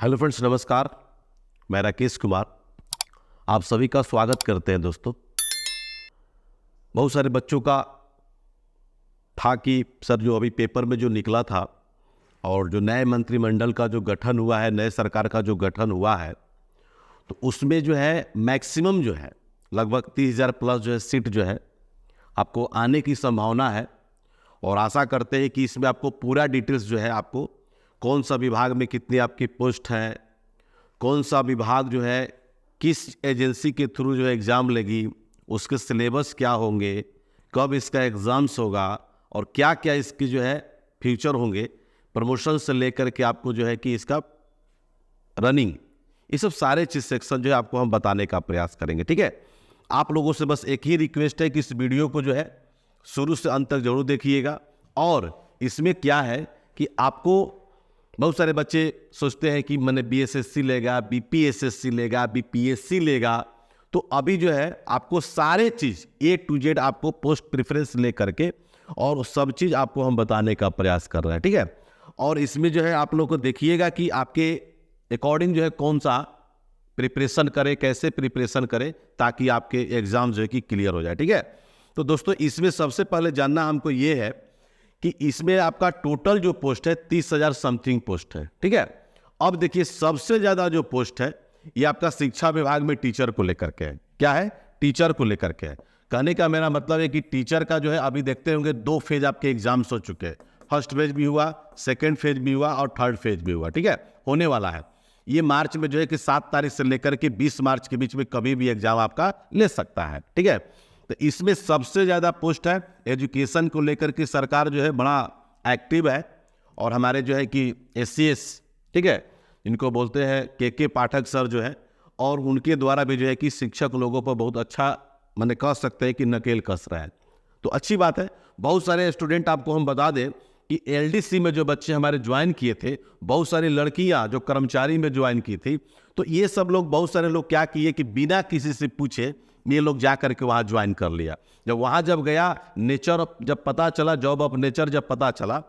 Hello friends, नमस्कार। मैं राकेश कुमार आप सभी का स्वागत करते हैं। दोस्तों, बहुत सारे बच्चों का था कि सर जो अभी पेपर में जो निकला था और जो नए मंत्रिमंडल का जो गठन हुआ है, नए सरकार का जो गठन हुआ है, तो उसमें जो है मैक्सिमम जो है लगभग 30,000 प्लस जो है सीट जो है आपको आने की संभावना है। और आशा करते हैं कि इसमें आपको पूरा डिटेल्स जो है आपको कौन सा विभाग में कितनी आपकी पोस्ट है, कौन सा विभाग जो है किस एजेंसी के थ्रू जो है एग्ज़ाम लेगी, उसके सिलेबस क्या होंगे, कब इसका एग्ज़ाम्स होगा और क्या क्या इसकी जो है फ्यूचर होंगे, प्रमोशन से लेकर के आपको जो है कि इसका रनिंग, ये सब सारे चीज़ सेक्शन जो है आपको हम बताने का प्रयास करेंगे। ठीक है, आप लोगों से बस एक ही रिक्वेस्ट है कि इस वीडियो को जो है शुरू से अंत तक जरूर देखिएगा। और इसमें क्या है कि आपको बहुत सारे बच्चे सोचते हैं कि मैंने बीएसएससी लेगा, बीपीएसएससी लेगा, बीपीएससी लेगा, तो अभी जो है आपको सारे चीज़ A to Z आपको पोस्ट प्रेफरेंस ले करके और सब चीज़ आपको हम बताने का प्रयास कर रहे हैं। ठीक है, और इसमें जो है आप लोग को देखिएगा कि आपके अकॉर्डिंग जो है कौन सा प्रिपरेशन करें, कैसे प्रिपरेशन करें ताकि आपके एग्ज़ाम जो है कि क्लियर हो जाए। ठीक है, तो दोस्तों इसमें सबसे पहले जानना हमको ये है कि इसमें आपका टोटल जो पोस्ट है 30,000 समथिंग पोस्ट है। ठीक है, अब देखिए सबसे ज़्यादा जो पोस्ट है ये आपका शिक्षा विभाग में टीचर को लेकर के है। क्या है? टीचर को लेकर के है। कहने का मेरा मतलब है कि टीचर का जो है अभी देखते होंगे 2 फेज आपके एग्जाम्स हो चुके हैं। फर्स्ट फेज भी हुआ, सेकेंड फेज भी हुआ और थर्ड फेज भी हुआ। ठीक है, होने वाला है। ये मार्च में जो है कि 7 तारीख से लेकर के 20 मार्च के बीच में कभी भी एग्जाम आपका ले सकता है। ठीक है, तो इसमें सबसे ज़्यादा पोस्ट है एजुकेशन को लेकर के। सरकार जो है बड़ा एक्टिव है और हमारे जो है कि SCS, ठीक है, इनको बोलते हैं के पाठक सर जो है, और उनके द्वारा भी जो है कि शिक्षक लोगों पर बहुत अच्छा मैंने कह सकते हैं कि नकेल कस रहा है। तो अच्छी बात है। बहुत सारे स्टूडेंट आपको हम बता दें कि LDC में जो बच्चे हमारे ज्वाइन किए थे, बहुत सारी लड़कियां जो कर्मचारी में ज्वाइन की थी, तो ये सब लोग, बहुत सारे लोग क्या किए कि बिना किसी से पूछे ये लोग जा करके वहाँ ज्वाइन कर लिया। जब वहाँ जब गया, नेचर जब पता चला, जॉब ऑफ नेचर जब पता चला,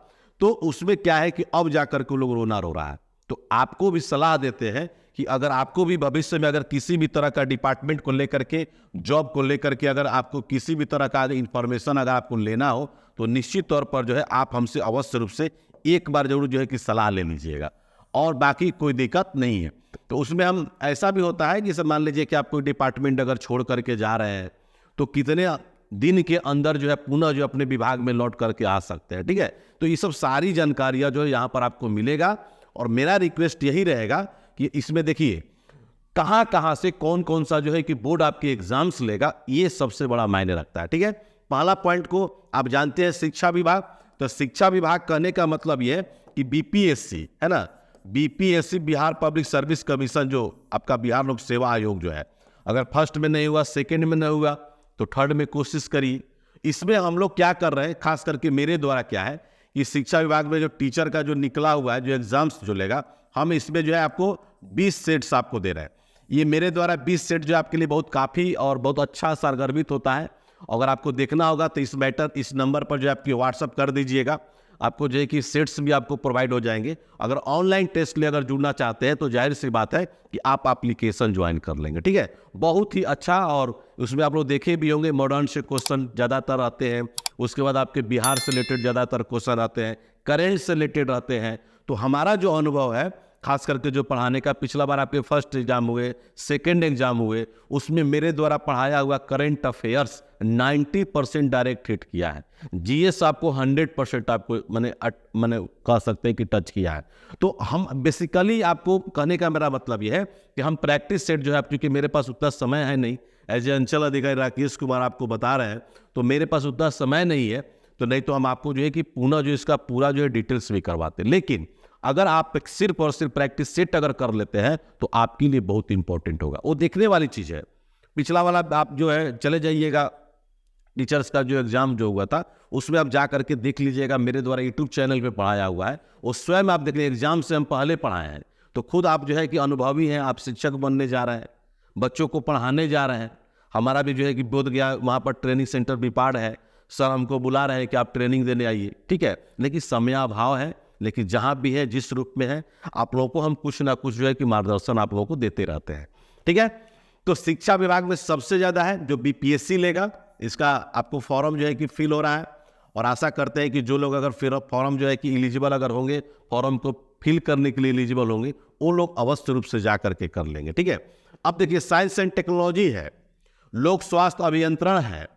तो उसमें क्या है कि अब जा करके लोग रोना रो रहा है। तो आपको भी सलाह देते हैं कि अगर आपको भी भविष्य में अगर किसी भी तरह का डिपार्टमेंट को लेकर के, जॉब को लेकर के अगर आपको किसी भी तरह का इंफॉर्मेशन अगर आपको लेना हो, तो निश्चित तौर पर जो है आप हमसे अवश्य रूप से एक बार जरूर जो है कि सलाह ले लीजिएगा, और बाकी कोई दिक्कत नहीं है। तो उसमें हम ऐसा भी होता है कि जैसे मान लीजिए कि आप कोई डिपार्टमेंट अगर छोड़ करके जा रहे हैं, तो कितने दिन के अंदर जो है पुनः जो अपने विभाग में लौट करके आ सकते हैं। ठीक है, तो ये सब सारी जानकारियां जो है यहाँ पर आपको मिलेगा। और मेरा रिक्वेस्ट यही रहेगा कि इसमें देखिए कहाँ से कौन कौन सा जो है कि बोर्ड आपके एग्जाम्स लेगा, ये सबसे बड़ा मायने रखता है। ठीक है, पहला पॉइंट को आप जानते हैं शिक्षा विभाग। तो शिक्षा विभाग कहने का मतलब ये है कि BPSC है ना, BPSC Bihar public service commission, जो आपका बिहार लोक सेवा आयोग जो है, अगर फर्स्ट में नहीं हुआ, सेकंड में नहीं हुआ, तो थर्ड में कोशिश करिए। इसमें हम लोग क्या कर रहे हैं, खास करके मेरे द्वारा क्या है कि शिक्षा विभाग में जो टीचर का जो निकला हुआ है, जो एग्जाम्स जो लेगा, हम इसमें जो है आपको 20 सेट्स आपको दे रहे हैं। ये मेरे द्वारा 20 सेट जो आपके लिए बहुत काफ़ी और बहुत अच्छा सरगर्भित होता है। अगर आपको देखना होगा तो इस मैटर, इस नंबर पर जो है आपकी व्हाट्सअप कर दीजिएगा, आपको जो है कि सेट्स भी आपको प्रोवाइड हो जाएंगे। अगर ऑनलाइन टेस्ट लिए अगर जुड़ना चाहते हैं तो जाहिर सी बात है कि आप एप्लीकेशन ज्वाइन कर लेंगे। ठीक है, बहुत ही अच्छा। और उसमें आप लोग देखे भी होंगे मॉडर्न से क्वेश्चन ज़्यादातर आते हैं, उसके बाद आपके बिहार से रिलेटेड ज़्यादातर क्वेश्चन आते हैं, करेंट से रिलेटेड आते हैं। तो हमारा जो अनुभव है, खास करके जो पढ़ाने का, पिछला बार आपके फर्स्ट एग्जाम हुए, सेकंड एग्जाम हुए, उसमें मेरे द्वारा पढ़ाया हुआ करंट अफेयर्स 90% डायरेक्ट हिट किया है। GS आपको 100% आपको मैंने कह सकते हैं कि टच किया है। तो हम बेसिकली, आपको कहने का मेरा मतलब यह है कि हम प्रैक्टिस सेट जो है, क्योंकि मेरे पास उतना समय है नहीं, एज ए अंचल अधिकारी राकेश कुमार आपको बता रहे हैं, तो मेरे पास उतना समय नहीं है, तो नहीं तो हम आपको जो है कि पुनः जो इसका पूरा जो है डिटेल्स भी करवाते। लेकिन अगर आप सिर्फ और सिर्फ प्रैक्टिस सेट अगर कर लेते हैं तो आपके लिए बहुत इंपॉर्टेंट होगा। वो देखने वाली चीज़ है। पिछला वाला आप जो है चले जाइएगा, टीचर्स का जो एग्जाम जो हुआ था, उसमें आप जा करके देख लीजिएगा, मेरे द्वारा यूट्यूब चैनल पे पढ़ाया हुआ है। वो स्वयं आप देख लीजिए, एग्जाम से हम पहले पढ़ाए हैं, तो खुद आप जो है कि अनुभवी हैं, आप शिक्षक बनने जा रहे हैं, बच्चों को पढ़ाने जा रहे हैं। हमारा भी जो है कि बोध गया, वहाँ पर ट्रेनिंग सेंटर विपाड है, सर हमको बुला रहे हैं कि आप ट्रेनिंग देने आइए। ठीक है, लेकिन समयाभाव है, लेकिन जहाँ भी है, जिस रूप में है, आप लोगों को हम कुछ ना कुछ जो है कि मार्गदर्शन आप लोगों को देते रहते हैं। ठीक है, तो शिक्षा विभाग में सबसे ज़्यादा है जो बीपीएससी लेगा, इसका आपको फॉर्म जो है कि फिल हो रहा है, और आशा करते हैं कि जो लोग अगर फिर फॉर्म जो है कि एलिजिबल अगर होंगे, फॉर्म को फिल करने के लिए एलिजिबल होंगे, वो लोग अवश्य रूप से जा करके कर लेंगे। ठीक है, अब देखिए साइंस एंड टेक्नोलॉजी है, लोक स्वास्थ्य अभियंत्रण है,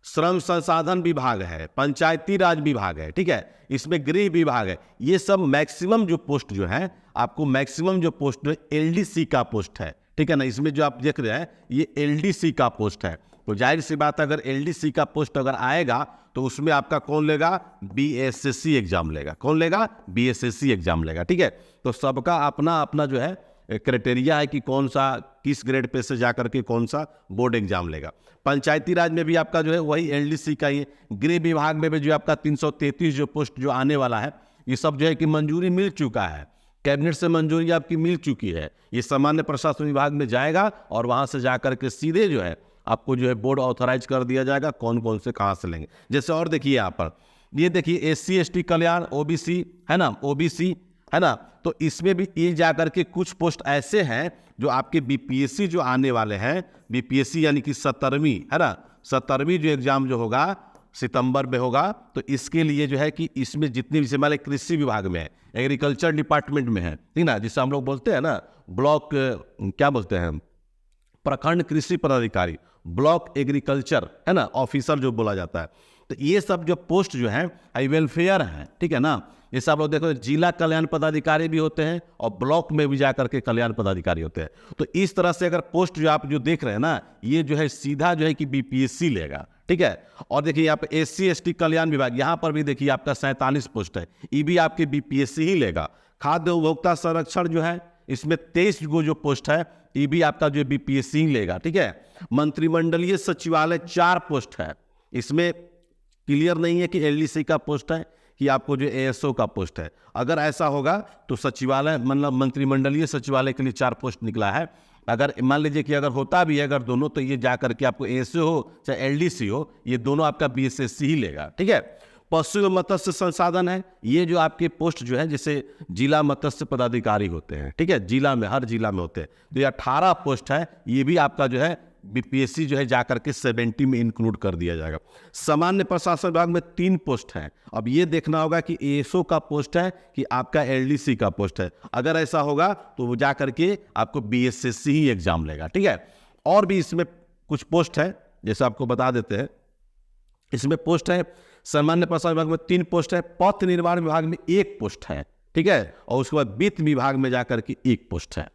श्रम संसाधन विभाग है, पंचायती राज विभाग है, ठीक है, इसमें गृह विभाग है। ये सब मैक्सिमम जो पोस्ट जो है, आपको मैक्सिमम जो पोस्ट एलडीसी का पोस्ट है। ठीक है ना, इसमें जो आप देख रहे हैं ये एलडीसी का पोस्ट है। तो जाहिर सी बात है, अगर एलडीसी का पोस्ट अगर आएगा तो उसमें आपका कौन लेगा? बीएसएससी एग्जाम लेगा। कौन लेगा? बीएसएससी एग्जाम लेगा। ठीक है, तो सबका अपना अपना जो है क्राइटेरिया है कि कौन सा किस ग्रेड पे से जाकर के कौन सा बोर्ड एग्जाम लेगा। पंचायती राज में भी आपका जो है वही एलडीसी का ही है। गृह विभाग में भी जो आपका 333 जो पोस्ट जो आने वाला है, ये सब जो है कि मंजूरी मिल चुका है, कैबिनेट से मंजूरी आपकी मिल चुकी है। ये सामान्य प्रशासन विभाग में जाएगा और वहां से जाकर के सीधे जो है आपको जो है बोर्ड ऑथराइज कर दिया जाएगा कौन कौन से कहाँ से लेंगे। जैसे और देखिए यहाँ पर, ये देखिए एससी एसटी कल्याण, ओबीसी है ना, ओबीसी है ना, तो इसमें भी ये जाकर के कुछ पोस्ट ऐसे हैं जो आपके बीपीएससी जो आने वाले हैं, बीपीएससी यानी कि 17वीं है ना, 17वीं जो एग्जाम जो होगा सितंबर में होगा, तो इसके लिए जो है कि इसमें जितनी भी हमारे कृषि विभाग में है, एग्रीकल्चर डिपार्टमेंट में है, ठीक ना, जिसे हम लोग बोलते हैं ना ब्लॉक, क्या बोलते हैं, प्रखंड कृषि पदाधिकारी, ब्लॉक एग्रीकल्चर है ना ऑफिसर जो बोला जाता है। तो ये सब जो पोस्ट जो है वेलफेयर है, ठीक है ना। ये सब लोग देखो, जिला कल्याण पदाधिकारी भी होते हैं और ब्लॉक में भी जाकर के कल्याण पदाधिकारी होते हैं। तो इस तरह से अगर पोस्ट जो आप जो देख रहे हैं ना, ये जो है सीधा जो है कि बीपीएससी लेगा। ठीक है, और देखिए यहाँ पे एससी एसटी कल्याण विभाग, यहाँ पर भी देखिए आपका 47 पोस्ट है, ये भी आपके बीपीएससी ही लेगा। खाद्य उपभोक्ता संरक्षण जो है, इसमें 23 गो जो पोस्ट है, ये भी आपका जो बीपीएससी ही लेगा। ठीक है, मंत्रिमंडलीय सचिवालय 4 पोस्ट है, इसमें क्लियर नहीं है कि एलडीसी का पोस्ट है कि आपको जो एएसओ का पोस्ट है। अगर ऐसा होगा तो सचिवालय मतलब मंत्रिमंडलीय सचिवालय के लिए 4 पोस्ट निकला है। अगर मान लीजिए कि अगर होता भी है अगर दोनों, तो ये जा करके आपको एएसओ हो चाहे एलडीसी हो, ये दोनों आपका बीएसएससी ही लेगा। ठीक है, पशु एवं मत्स्य संसाधन है, ये जो आपके पोस्ट जो है जैसे जिला मत्स्य पदाधिकारी होते हैं, ठीक है, जिला में हर जिला में होते हैं, तो ये 18 पोस्ट है, ये भी आपका जो है बीपीएससी जो है जाकर के 70 में इंक्लूड कर दिया जाएगा। सामान्य प्रशासन विभाग में 3 पोस्ट है। अब ये देखना होगा कि एएसओ का पोस्ट है कि आपका एलडीसी का पोस्ट है। अगर ऐसा होगा तो वो जाकर के आपको बीएसएससी ही एग्जाम लेगा। ठीक है, और भी इसमें कुछ पोस्ट है, जैसे आपको बता देते हैं, इसमें पोस्ट है सामान्य प्रशासन विभाग में 3 पोस्ट है, पथ निर्माण विभाग में 1 पोस्ट है। ठीक है, और उसके बाद वित्त विभाग में जाकर के 1 पोस्ट है।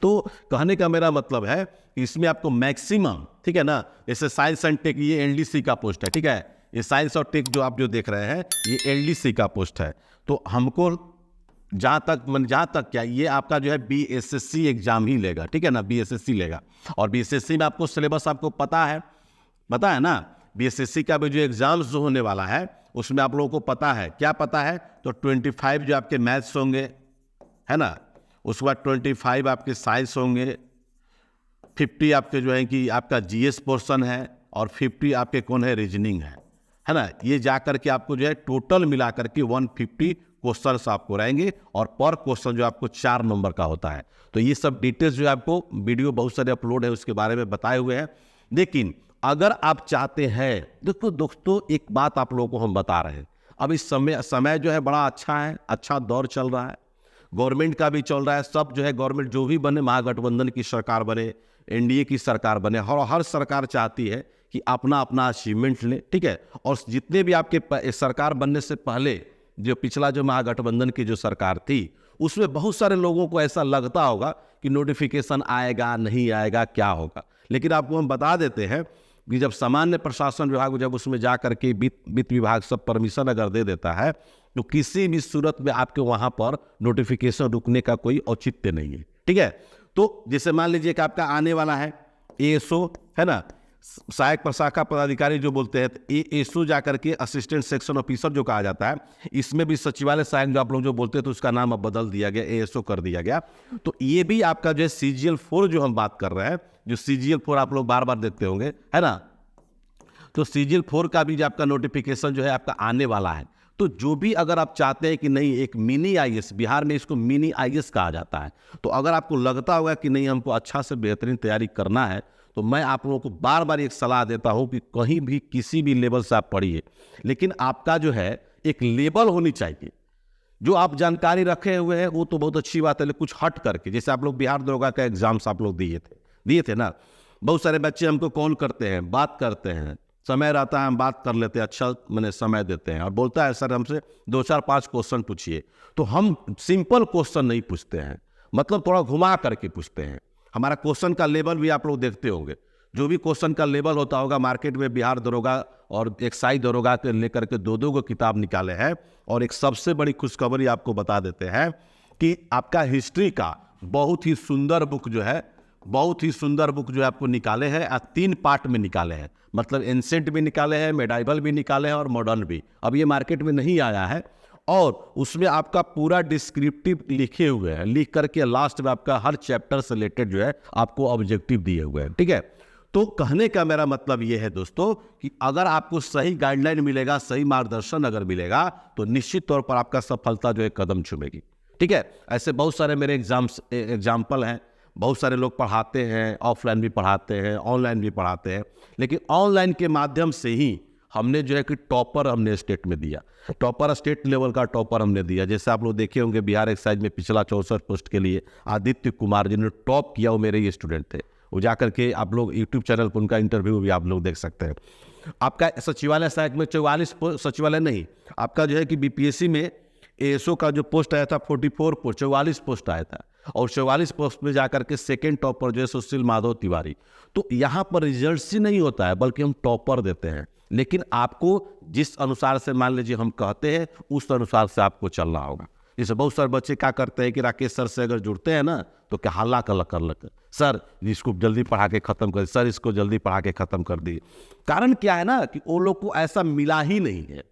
तो कहने का मेरा मतलब है कि इसमें आपको मैक्सिमम, ठीक है ना, जैसे साइंस एंड टेक, ये एलडीसी का पोस्ट है। ठीक है, ये साइंस और टेक जो आप जो देख रहे हैं ये एलडीसी का पोस्ट है। तो हमको जहाँ तक क्या, ये आपका जो है बीएसएससी एग्जाम ही लेगा। ठीक है ना, बीएसएससी लेगा। और बीएसएससी में आपको सिलेबस आपको पता है ना, बीएसएससी का भी जो एग्जाम्स जो होने वाला है उसमें आप लोगों को पता है, क्या पता है, तो 25 जो आपके मैथ्स होंगे है ना, उसके बाद 25 आपके साइंस होंगे, 50 आपके जो है कि आपका जीएस पोर्शन है, और 50 आपके कौन है, रीजनिंग है ना। ये जाकर के आपको जो है टोटल मिला करके 150 क्वेश्चंस आपको रहेंगे, और पर क्वेश्चन जो आपको 4 नंबर का होता है। तो ये सब डिटेल्स जो आपको वीडियो बहुत सारे अपलोड है उसके बारे में बताए हुए हैं। लेकिन अगर आप चाहते हैं, देखो दोस्तों एक बात आप लोगों को हम बता रहे हैं, अब इस समय जो है बड़ा अच्छा है, अच्छा दौर चल रहा है, गवर्नमेंट का भी चल रहा है, सब जो है गवर्नमेंट जो भी बने, महागठबंधन की सरकार बने, एनडीए की सरकार बने, हर सरकार चाहती है कि अपना अपना अचीवमेंट ले। ठीक है, और जितने भी आपके सरकार बनने से पहले जो पिछला जो महागठबंधन की जो सरकार थी, उसमें बहुत सारे लोगों को ऐसा लगता होगा कि नोटिफिकेशन आएगा नहीं आएगा, क्या होगा। लेकिन आपको हम बता देते हैं कि जब सामान्य प्रशासन विभाग जब उसमें जा करके वित्त विभाग सब परमिशन अगर दे देता है, तो किसी भी सूरत में आपके वहां पर नोटिफिकेशन रुकने का कोई औचित्य नहीं है। ठीक है, तो जैसे मान लीजिए कि आपका आने वाला है एएसओ है ना, सहायक प्रशाखा पदाधिकारी जो बोलते हैं, एएसओ जाकर के असिस्टेंट सेक्शन ऑफिसर जो कहा जाता है, इसमें भी सचिवालय सहायक जो आप लोग जो बोलते हैं, तो उसका नाम अब बदल दिया गया, एएसओ कर दिया गया। तो ये भी आपका जो है CGL 4 जो हम बात कर रहे हैं, जो CGL 4 आप लोग बार बार देखते होंगे है ना, तो CGL 4 का भी जो आपका नोटिफिकेशन जो है आपका आने वाला है। तो जो भी अगर आप चाहते हैं कि नहीं एक मिनी आईएएस, बिहार में इसको मिनी आईएएस कहा जाता है, तो अगर आपको लगता होगा कि नहीं हमको अच्छा से बेहतरीन तैयारी करना है, तो मैं आप लोगों को बार बार एक सलाह देता हूं कि कहीं भी किसी भी लेवल से आप पढ़िए, लेकिन आपका जो है एक लेवल होनी चाहिए। जो आप जानकारी रखे हुए हैं वो तो बहुत अच्छी बात है, लेकिन कुछ हट करके, जैसे आप लोग बिहार दरोगा का एग्जाम्स आप लोग दिए थे ना, बहुत सारे बच्चे हमको कॉल करते हैं, बात करते हैं, समय रहता है हम बात कर लेते हैं, अच्छा मैंने समय देते हैं, और बोलता है सर हमसे 2 4 5 क्वेश्चन पूछिए। तो हम सिंपल क्वेश्चन नहीं पूछते हैं, मतलब थोड़ा घुमा करके पूछते हैं। हमारा क्वेश्चन का लेवल भी आप लोग देखते होंगे, जो भी क्वेश्चन का लेवल होता होगा, मार्केट में बिहार दरोगा और एक्साइज दरोगा के लेकर के 2 2 को किताब निकाले हैं। और एक सबसे बड़ी खुशखबरी आपको बता देते हैं कि आपका हिस्ट्री का बहुत ही सुंदर बुक जो है, बहुत ही सुंदर बुक जो है आपको निकाले हैं, 3 पार्ट में निकाले हैं, मतलब एंसेंट भी निकाले हैं, मेडाइवल भी निकाले हैं और मॉडर्न भी। अब ये मार्केट में नहीं आया है, और उसमें आपका पूरा डिस्क्रिप्टिव लिखे हुए हैं, लिख करके लास्ट में आपका हर चैप्टर से रिलेटेड जो है आपको ऑब्जेक्टिव दिए हुए हैं। ठीक है, तो कहने का मेरा मतलब ये है दोस्तों कि अगर आपको सही गाइडलाइन मिलेगा, सही मार्गदर्शन अगर मिलेगा, तो निश्चित तौर पर आपका सफलता जो है कदम चूमेगी। ठीक है, ऐसे बहुत सारे मेरे एग्जाम्पल हैं, बहुत सारे लोग पढ़ाते हैं, ऑफलाइन भी पढ़ाते हैं, ऑनलाइन भी पढ़ाते हैं, लेकिन ऑनलाइन के माध्यम से ही हमने जो है कि टॉपर हमने स्टेट में दिया, टॉपर स्टेट लेवल का टॉपर हमने दिया। जैसे आप लोग देखे होंगे बिहार एक्साइज में पिछला 64 पोस्ट के लिए आदित्य कुमार जिन्होंने टॉप किया, वो मेरे ही स्टूडेंट थे। वो जाकर के आप लोग यूट्यूब चैनल पर उनका इंटरव्यू भी आप लोग देख सकते हैं। आपका सचिवालय सहायक में 44 सचिवालय नहीं, आपका जो है कि बीपीएससी में एएसओ का जो पोस्ट आया था 44 पोस्ट, 44 पोस्ट आया था, और 44 पोस्ट में जाकर के सेकेंड टॉपर जो है सुशील माधव तिवारी। तो यहाँ पर रिजल्ट ही नहीं होता है, बल्कि हम टॉपर देते हैं, लेकिन आपको जिस अनुसार से मान लीजिए हम कहते हैं उस अनुसार से आपको चलना होगा। जैसे बहुत सारे बच्चे क्या करते हैं कि राकेश सर से अगर जुड़ते हैं ना, तो क्या हल्ला कर लेते, सर इसको जल्दी पढ़ा के खत्म कर, सर इसको जल्दी पढ़ा के खत्म कर दिए। कारण क्या है ना कि वो लोग को ऐसा मिला ही नहीं है,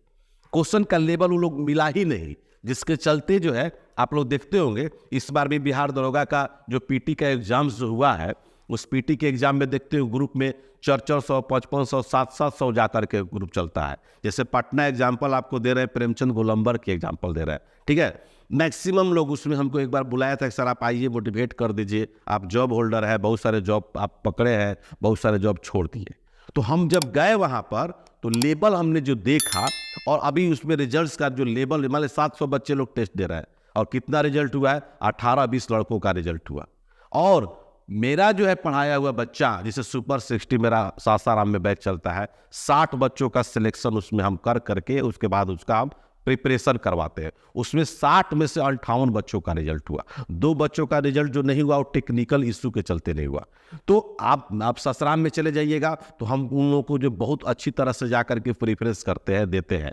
क्वेश्चन का लेवल वो लोग मिला ही नहीं, जिसके चलते जो है आप लोग देखते होंगे इस बार भी बिहार दरोगा का जो पीटी का एग्जाम्स जो हुआ है, उस पीटी के एग्जाम में देखते हो ग्रुप में 400 500 700 जाकर के ग्रुप चलता है। जैसे पटना एग्जाम्पल आपको दे रहे हैं, प्रेमचंद गोलंबर के एग्जाम्पल दे रहे हैं। ठीक है, मैक्सिमम लोग उसमें हमको एक बार बुलाया था कि सर आप आइए मोटिवेट कर दीजिए, आप जॉब होल्डर है, बहुत सारे जॉब आप पकड़े हैं, बहुत सारे जॉब छोड़ दिए। तो हम जब गए वहाँ पर तो लेवल हमने जो देखा, और अभी उसमें रिजल्ट्स का जो लेवल, मान 700 बच्चे लोग टेस्ट दे रहे हैं, और कितना रिजल्ट हुआ है, 18-20 लड़कों का रिजल्ट हुआ। और मेरा जो है पढ़ाया हुआ बच्चा, जिसे सुपर 60 मेरा सासाराम में बैच चलता है, 60 बच्चों का सिलेक्शन उसमें हम कर करके उसके बाद उसका हम प्रिपरेशन करवाते हैं। उसमें 60 में से 58 बच्चों का रिजल्ट हुआ। 2 बच्चों का रिजल्ट जो नहीं हुआ वो टेक्निकल इशू के चलते नहीं हुआ। तो आप सासाराम में चले जाइएगा तो हम उन लोगों को जो बहुत अच्छी तरह से जाकर के प्रिफरेंस करते हैं, देते हैं।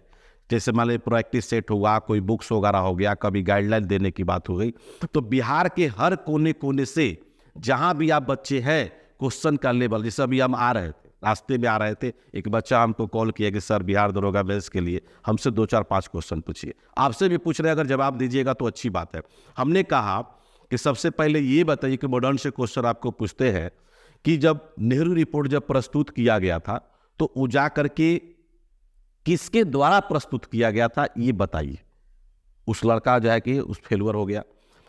जैसे मान लीजिए प्रैक्टिस सेट हुआ, कोई बुक्स वगैरह हो गया, कभी गाइडलाइन देने की बात हो गई, तो बिहार के हर कोने कोने से जहां भी आप बच्चे हैं, क्वेश्चन का लेवल, जैसे अभी हम आ रहे थे, रास्ते में आ रहे थे, एक बच्चा हमको कॉल किया कि सर बिहार दरोगा बेस के लिए हमसे 2 4 5 क्वेश्चन पूछिए। आपसे भी पूछ रहे हैं, अगर जवाब दीजिएगा तो अच्छी बात है। हमने कहा कि सबसे पहले ये बताइए कि मॉडर्न से क्वेश्चन आपको पूछते हैं कि जब नेहरू रिपोर्ट जब प्रस्तुत किया गया था, तो वो जा करके किसके द्वारा प्रस्तुत किया गया था, ये बताइए। उस लड़का जो है कि उस फेलुअर हो गया।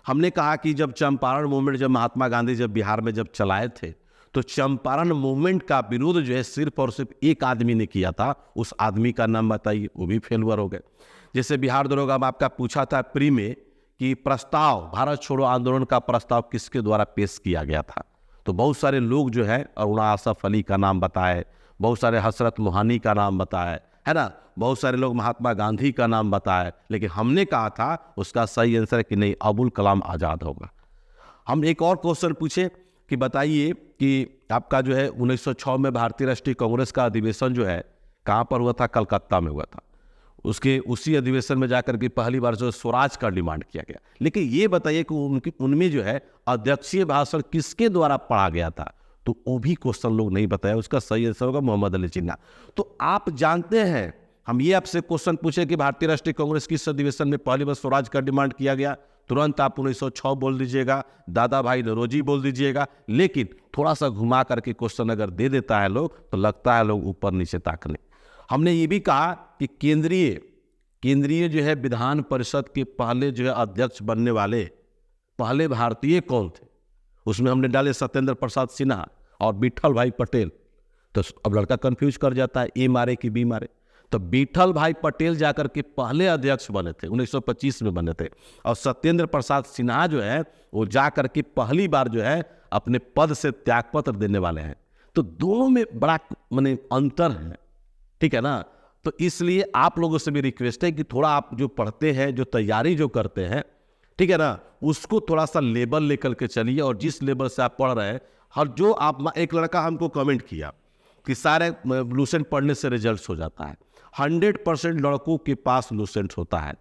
हमने कहा कि जब चंपारण मूवमेंट, जब महात्मा गांधी जब बिहार में जब चलाए थे, तो चंपारण मूवमेंट का विरोध जो है सिर्फ और सिर्फ एक आदमी ने किया था, उस आदमी का नाम बताइए, वो भी फेलुअर हो गए। जैसे बिहार दरोगा में आपका पूछा था प्री में कि प्रस्ताव, भारत छोड़ो आंदोलन का प्रस्ताव किसके द्वारा पेश किया गया था, तो बहुत सारे लोग जो है अरुणा आसफ अली का नाम बताए, बहुत सारे हसरत मोहानी का नाम बताए, है ना, बहुत सारे लोग महात्मा गांधी का नाम बताए, लेकिन हमने कहा था उसका सही आंसर है कि नहीं, अबुल कलाम आज़ाद होगा। हम एक और क्वेश्चन पूछे कि बताइए कि आपका जो है 1906 में भारतीय राष्ट्रीय कांग्रेस का अधिवेशन जो है कहाँ पर हुआ था, कलकत्ता में हुआ था। उसके उसी अधिवेशन में जाकर के पहली बार जो स्वराज का डिमांड किया गया। लेकिन ये बताइए कि उनमें जो है अध्यक्षीय भाषण किसके द्वारा पढ़ा गया था, तो वो भी क्वेश्चन लोग नहीं बताया। उसका सही आंसर होगा मोहम्मद अली जिन्ना। तो आप जानते हैं, हम ये आपसे क्वेश्चन पूछे कि भारतीय राष्ट्रीय कांग्रेस किस अधिवेशन में पहली बार स्वराज का डिमांड किया गया, तुरंत आप 1906 बोल दीजिएगा, दादा भाई नौरोजी बोल दीजिएगा। लेकिन थोड़ा सा घुमा करके क्वेश्चन अगर दे देता है लोग, तो लगता है लोग ऊपर नीचे ताकने। हमने ये भी कहा कि केंद्रीय केंद्रीय जो है विधान परिषद के पहले जो है अध्यक्ष बनने वाले पहले भारतीय कौन थे? उसमें हमने डाले सत्येंद्र प्रसाद सिन्हा और विठल भाई पटेल। तो अब लड़का कंफ्यूज कर जाता है, ए मारे कि बी मारे। तो विठल भाई पटेल जाकर के पहले अध्यक्ष बने थे, 1925 में बने थे। और सत्येंद्र प्रसाद सिन्हा जो है वो जाकर के पहली बार जो है अपने पद से त्यागपत्र देने वाले हैं। तो दोनों में बड़ा माने अंतर है, ठीक है ना। तो इसलिए आप लोगों से भी रिक्वेस्ट है कि थोड़ा आप जो पढ़ते हैं, जो तैयारी जो करते हैं, ठीक है ना, उसको थोड़ा सा लेवल लेकर के चलिए। और जिस लेवल से आप पढ़ रहे हैं, हर जो आप, एक लड़का हमको कमेंट किया कि सारे लूसेंट पढ़ने से रिजल्ट हो जाता है। 100% लड़कों के पास लूसेंट होता है,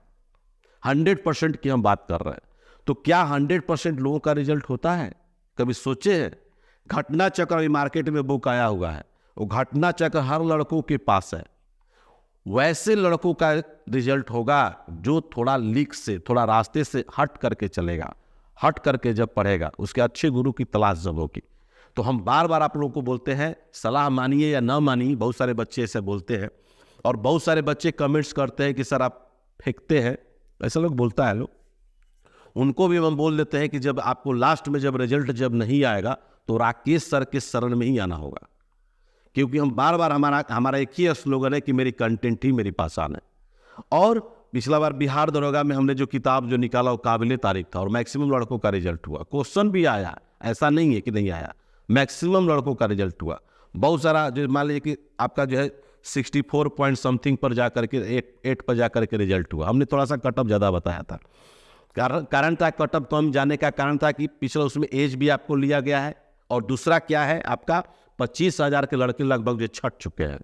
100% की हम बात कर रहे हैं। तो क्या 100% लोगों का रिजल्ट होता है? कभी सोचे हैं? घटना चक्र अभी मार्केट में बुक आया हुआ है, वो घटना चक्र हर लड़कों के पास है। वैसे लड़कों का रिजल्ट होगा जो थोड़ा लीक से, थोड़ा रास्ते से हट करके चलेगा, हट करके जब पढ़ेगा, उसके अच्छे गुरु की तलाश जब होगी। तो हम बार बार आप लोगों को बोलते हैं, सलाह मानिए या ना मानिए, बहुत सारे बच्चे ऐसे बोलते हैं। और बहुत सारे बच्चे कमेंट्स करते हैं कि सर आप फेंकते हैं, ऐसा लोग बोलता है लोग। उनको भी हम बोल देते हैं कि जब आपको लास्ट में जब रिजल्ट जब नहीं आएगा तो राकेश सर के शरण में ही आना होगा। क्योंकि हम बार बार हमारा एक ही स्लोगन है कि मेरी कंटेंट ही मेरी पहचान है। और पिछला बार बिहार दरोगा में हमने जो किताब जो निकाला वो काबिले तारीफ था और मैक्सिमम लड़कों का रिजल्ट हुआ। क्वेश्चन भी आया, ऐसा नहीं है कि नहीं आया, मैक्सिमम लड़कों का रिजल्ट हुआ। बहुत सारा जो मान लीजिए कि आपका जो है 64 पॉइंट समथिंग पर जा करके 8 पर जा करके रिजल्ट हुआ। हमने थोड़ा सा कटअप ज़्यादा बताया था। कारण था कटअप कम जाने का कारण था कि पिछले उसमें एज भी आपको लिया गया है। और दूसरा क्या है, आपका 25,000 के लड़के लगभग जो छट चुके हैं।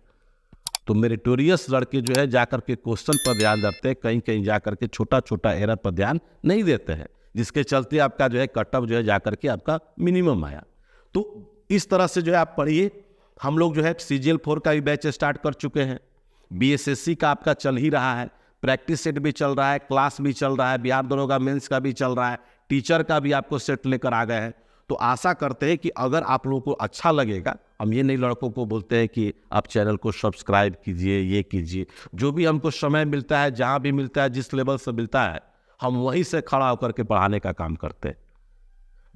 तो मेरिटोरियस लड़के जो है जाकर के क्वेश्चन पर ध्यान देते हैं, कहीं कहीं जाकर के छोटा छोटा एरर पर ध्यान नहीं देते हैं, जिसके चलते आपका जो है कटअप जो है जाकर के आपका मिनिमम आया। तो इस तरह से जो है आप पढ़िए। हम लोग जो है CGL4 का भी बैच स्टार्ट कर चुके हैं, BSSC का आपका चल ही रहा है, प्रैक्टिस सेट भी चल रहा है, क्लास भी चल रहा है, बिहार दरोगा मेंस का भी चल रहा है, टीचर का भी आपको सेट लेकर आ गए हैं। तो आशा करते हैं कि अगर आप लोगों को अच्छा लगेगा, हम ये नहीं लड़कों को बोलते हैं कि आप चैनल को सब्सक्राइब कीजिए, ये कीजिए, जो भी हमको समय मिलता है, जहाँ भी मिलता है, जिस लेवल से मिलता है, हम वहीं से खड़ा होकर के पढ़ाने का काम करते हैं।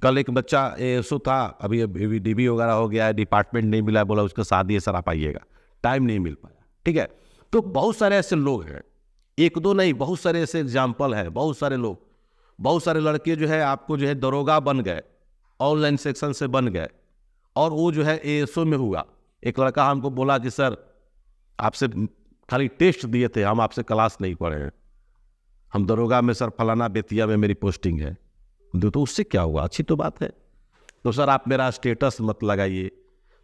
कल एक बच्चा ऐसा था, अभी DB वगैरह हो गया है, डिपार्टमेंट नहीं मिला, बोला उसका शादी है सर आप आइएगा, टाइम नहीं मिल पाया, ठीक है। तो बहुत सारे ऐसे लोग हैं, एक दो नहीं, बहुत सारे ऐसे एग्जाम्पल है। बहुत सारे लोग, बहुत सारे लड़के जो है आपको जो है दरोगा बन गए, ऑनलाइन सेक्शन से बन गए, और वो जो है ASO में हुआ। एक लड़का हमको बोला कि सर आपसे खाली टेस्ट दिए थे, हम आपसे क्लास नहीं पढ़े हैं, हम दरोगा में सर फलाना बेतिया में मेरी पोस्टिंग है। तो उससे क्या हुआ, अच्छी तो बात है। तो सर आप मेरा स्टेटस मत लगाइए।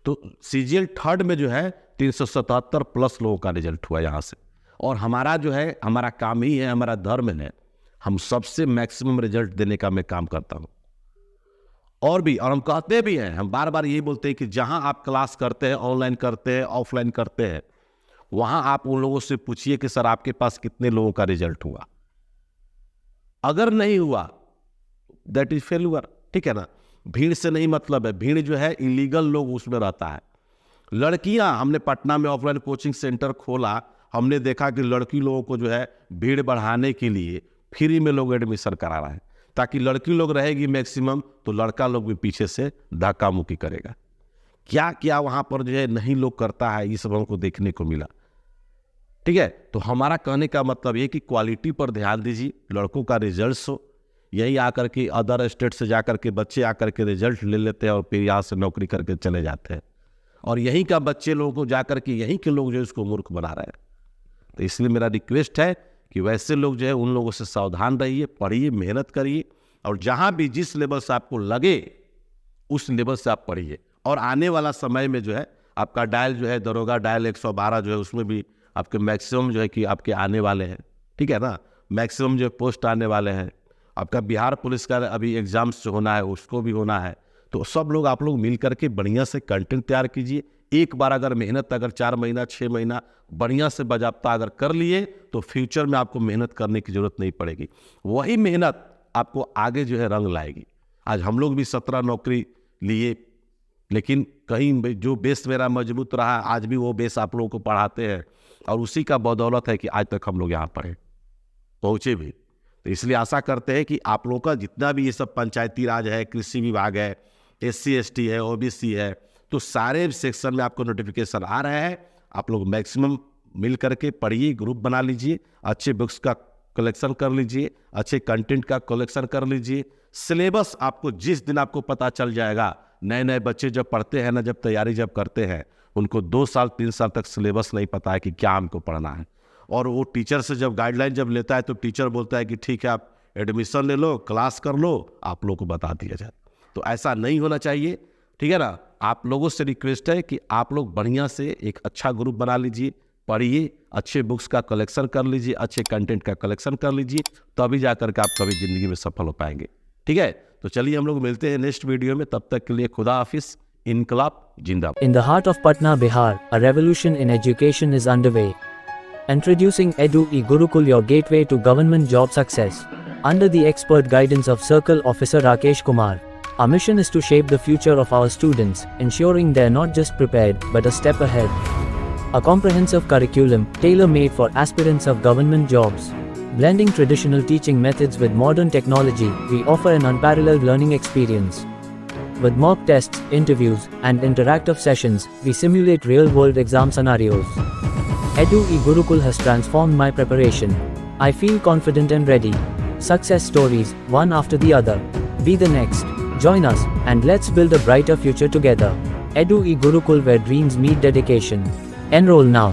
तो CGL 3rd में जो है 377 प्लस लोगों का रिजल्ट हुआ यहाँ से। और हमारा जो है, हमारा काम ही है, हमारा धर्म है, हम सबसे मैक्सिमम रिजल्ट देने का मैं काम करता हूँ। और हम कहते भी हैं, हम बार बार यही बोलते हैं कि जहां आप क्लास करते हैं, ऑनलाइन करते हैं, ऑफलाइन करते हैं, वहां आप उन लोगों से पूछिए कि सर आपके पास कितने लोगों का रिजल्ट हुआ। अगर नहीं हुआ दैट इज फेल्यूर, ठीक है ना। भीड़ से नहीं मतलब है, भीड़ जो है इलीगल लोग उसमें रहता है। लड़कियां, हमने पटना में ऑफलाइन कोचिंग सेंटर खोला, हमने देखा कि लड़की लोगों को जो है भीड़ बढ़ाने के लिए फ्री में लोग एडमिशन करा रहे हैं, ताकि लड़की लोग रहेगी मैक्सिमम, तो लड़का लोग भी पीछे से धक्का मुक्की करेगा। क्या क्या वहां पर जो है नहीं लोग करता है, ये सब हमको देखने को मिला, ठीक है। तो हमारा कहने का मतलब ये कि क्वालिटी पर ध्यान दीजिए, लड़कों का रिजल्ट हो। यही आकर के अदर स्टेट से जाकर के बच्चे आकर के रिजल्ट ले लेते हैं और फिर यहाँ से नौकरी करके चले जाते हैं, और यहीं का बच्चे लोगों को जाकर के यहीं के लोग जो है उसको मूर्ख बना रहे हैं। तो इसलिए मेरा रिक्वेस्ट है कि वैसे लोग जो है उन लोगों से सावधान रहिए, पढ़िए, मेहनत करिए, और जहाँ भी जिस लेवल से आपको लगे उस लेवल से आप पढ़िए। और आने वाला समय में जो है आपका डायल जो है दरोगा डायल 112 जो है उसमें भी आपके मैक्सिमम जो है कि आपके आने वाले हैं, ठीक है ना, मैक्सिमम जो पोस्ट आने वाले हैं। आपका बिहार पुलिस का अभी एग्जाम्स जो होना है उसको भी होना है। तो सब लोग आप लोग मिल करके बढ़िया से कंटेंट तैयार कीजिए। एक बार अगर मेहनत, अगर 4 महीना 6 महीना बढ़िया से बाज़ाब्ता अगर कर लिए, तो फ्यूचर में आपको मेहनत करने की जरूरत नहीं पड़ेगी। वही मेहनत आपको आगे जो है रंग लाएगी। आज हम लोग भी 17 नौकरी लिए, लेकिन कहीं जो बेस मेरा मजबूत रहा, आज भी वो बेस आप लोगों को पढ़ाते हैं, और उसी का बदौलत है कि आज तक हम लोग यहाँ पढ़े। पहुँचे भी। तो इसलिए आशा करते हैं कि आप लोगों का जितना भी ये सब पंचायती राज है, कृषि विभाग है, SC ST है, OBC है, तो सारे सेक्शन में आपको नोटिफिकेशन आ रहा है। आप लोग मैक्सिमम मिल करके पढ़िए, ग्रुप बना लीजिए, अच्छे बुक्स का कलेक्शन कर लीजिए, अच्छे कंटेंट का कलेक्शन कर लीजिए। सिलेबस आपको जिस दिन आपको पता चल जाएगा, नए नए बच्चे जब पढ़ते हैं ना, जब तैयारी जब करते हैं, उनको 2 साल 3 साल तक सिलेबस नहीं पता है कि क्या हमको पढ़ना है। और वो टीचर से जब गाइडलाइन जब लेता है तो टीचर बोलता है कि ठीक है आप एडमिशन ले लो, क्लास कर लो, आप लोगों को बता दिया जाए। तो ऐसा नहीं होना चाहिए, ठीक है ना। आप लोगों से रिक्वेस्ट है कि आप लोग बढ़िया से एक अच्छा ग्रुप बना लीजिए, पढ़िए, अच्छे बुक्स का कलेक्शन कर लीजिए, अच्छे कंटेंट का कलेक्शन कर लीजिए, तभी जाकर के आप कभी ज़िंदगी में सफल हो पाएंगे, ठीक है। तो चलिए हम लोग मिलते हैं नेक्स्ट वीडियो में, तब तक के लिए खुदा हाफिज, इनकलाब जिंदाबाद। In the heart of Patna, Bihar, a revolution in education is underway. Introducing Edu E-Gurukul, your gateway to government job success. Under the expert guidance of Circle Officer Rakesh Kumar, our mission is to shape the future of our students, ensuring they're not just prepared, but a step ahead. A comprehensive curriculum, tailor-made for aspirants of government jobs. Blending traditional teaching methods with modern technology, we offer an unparalleled learning experience. With mock tests, interviews, and interactive sessions, we simulate real-world exam scenarios. Edu E-Gurukul has transformed my preparation. I feel confident and ready. Success stories, one after the other. Be the next. Join us, and let's build a brighter future together. Edu E-Gurukul, where dreams meet dedication. Enroll now.